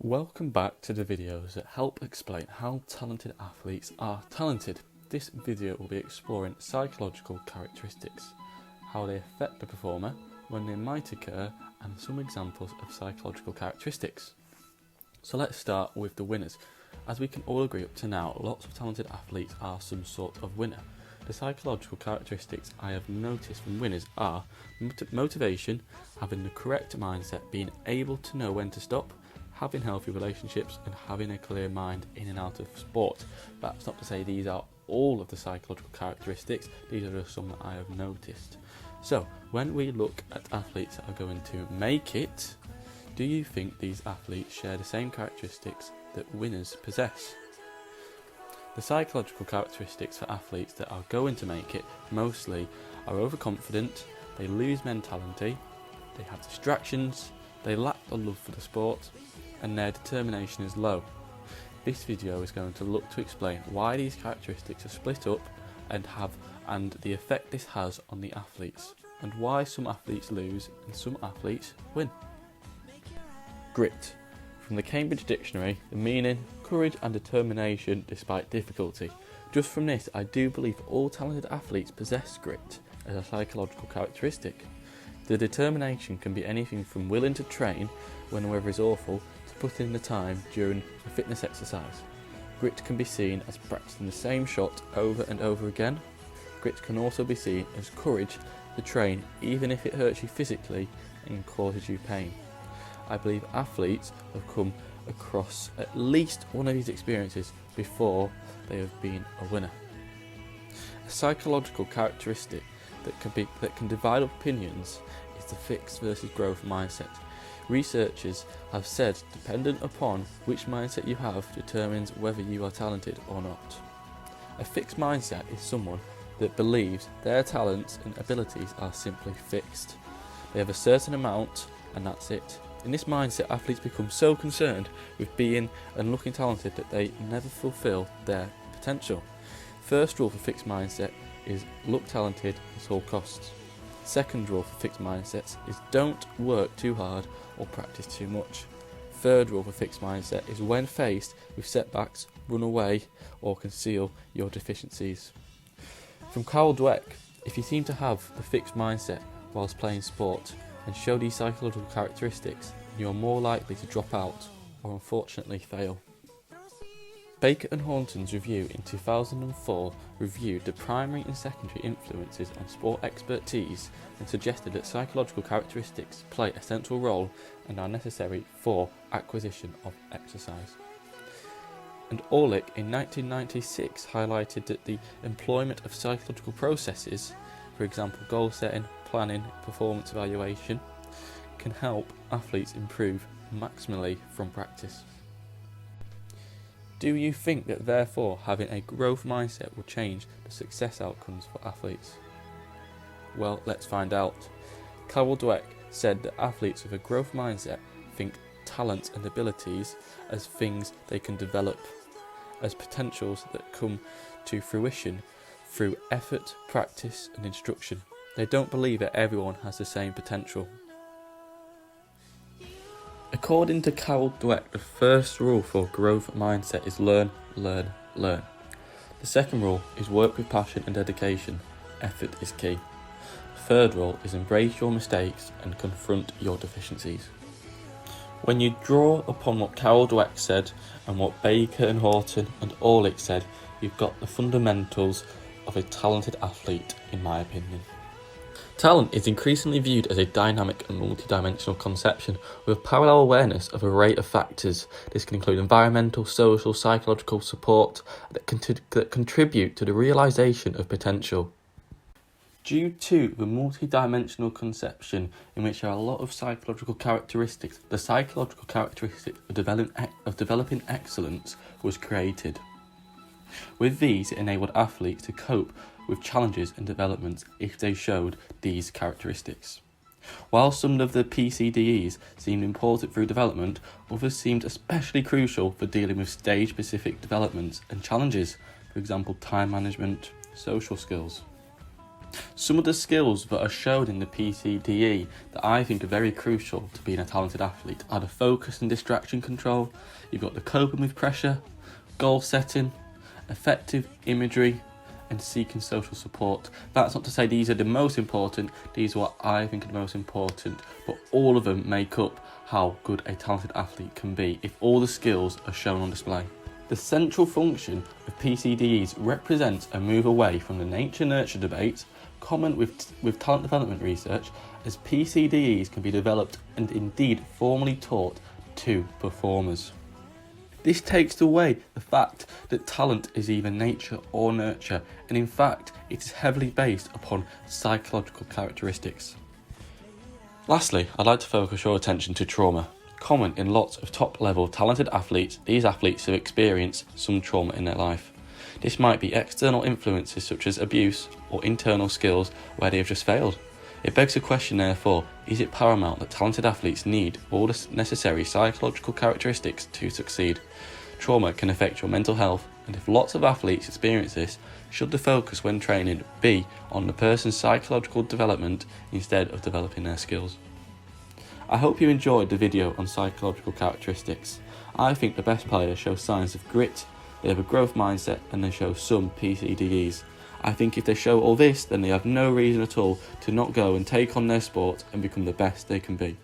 Welcome back to the videos that help explain how talented athletes are talented. This video will be exploring psychological characteristics, how they affect the performer, when they might occur, and some examples of psychological characteristics. So let's start with the winners. As we can all agree up to now, lots of talented athletes are some sort of winner. The psychological characteristics I have noticed from winners are motivation, having the correct mindset, being able to know when to stop, having healthy relationships, and having a clear mind in and out of sport. That's not to say these are all of the psychological characteristics, these are just some that I have noticed. So, when we look at athletes that are going to make it, do you think these athletes share the same characteristics that winners possess? The psychological characteristics for athletes that are going to make it mostly are overconfident, they lose mentality, they have distractions, they lack the love for the sport, and their determination is low. This video is going to look to explain why these characteristics are split up and the effect this has on the athletes, and why some athletes lose and some athletes win. Grit. From the Cambridge Dictionary, the meaning, courage and determination despite difficulty. Just from this, I do believe all talented athletes possess grit as a psychological characteristic. The determination can be anything from willing to train when the weather is awful to putting in the time during a fitness exercise. Grit can be seen as practicing the same shot over and over again. Grit can also be seen as courage to train even if it hurts you physically and causes you pain. I believe athletes have come across at least one of these experiences before they have been a winner. A psychological characteristic that can divide up opinions is the fixed versus growth mindset. Researchers have said dependent upon which mindset you have determines whether you are talented or not. A fixed mindset is someone that believes their talents and abilities are simply fixed. They have a certain amount and that's it. In this mindset, athletes become so concerned with being and looking talented that they never fulfill their potential. First rule for fixed mindset is look talented at all costs. Second rule for fixed mindsets is don't work too hard or practice too much. Third rule for fixed mindset is when faced with setbacks, run away or conceal your deficiencies. From Carl Dweck, if you seem to have the fixed mindset whilst playing sport and show these psychological characteristics, you are more likely to drop out or unfortunately fail. Baker and Horton's review in 2004 reviewed the primary and secondary influences on sport expertise and suggested that psychological characteristics play a central role and are necessary for acquisition of exercise. And Orlick in 1996 highlighted that the employment of psychological processes, for example goal setting, planning, performance evaluation, can help athletes improve maximally from practice. Do you think that therefore having a growth mindset will change the success outcomes for athletes? Well, let's find out. Carol Dweck said that athletes with a growth mindset think talents and abilities as things they can develop, as potentials that come to fruition through effort, practice and instruction. They don't believe that everyone has the same potential. According to Carol Dweck, the first rule for growth mindset is learn, learn, learn. The second rule is work with passion and dedication. Effort is key. The third rule is embrace your mistakes and confront your deficiencies. When you draw upon what Carol Dweck said and what Baker and Horton and Orlick said, you've got the fundamentals of a talented athlete, in my opinion. Talent is increasingly viewed as a dynamic and multidimensional conception with parallel awareness of an array of factors. This can include environmental, social, psychological support that contribute to the realisation of potential. Due to the multidimensional conception in which there are a lot of psychological characteristics, the psychological characteristic of developing excellence was created. With these, it enabled athletes to cope with challenges and developments if they showed these characteristics. While some of the PCDEs seemed important through development, others seemed especially crucial for dealing with stage-specific developments and challenges, for example time management, social skills. Some of the skills that are shown in the PCDE that I think are very crucial to being a talented athlete are the focus and distraction control, you've got the coping with pressure, goal setting, effective imagery, and seeking social support. That's not to say these are the most important, these are what I think are the most important, but all of them make up how good a talented athlete can be if all the skills are shown on display. The central function of PCDEs represents a move away from the nature-nurture debate common with talent development research, as PCDEs can be developed and indeed formally taught to performers. This takes away the fact that talent is either nature or nurture, and in fact it is heavily based upon psychological characteristics. Lastly, I'd like to focus your attention to trauma. Common in lots of top-level talented athletes, these athletes have experienced some trauma in their life. This might be external influences such as abuse or internal skills where they have just failed. It begs the question therefore, is it paramount that talented athletes need all the necessary psychological characteristics to succeed? Trauma can affect your mental health, and if lots of athletes experience this, should the focus when training be on the person's psychological development instead of developing their skills? I hope you enjoyed the video on psychological characteristics. I think the best players show signs of grit, they have a growth mindset, and they show some PCDEs. I think if they show all this, then they have no reason at all to not go and take on their sport and become the best they can be.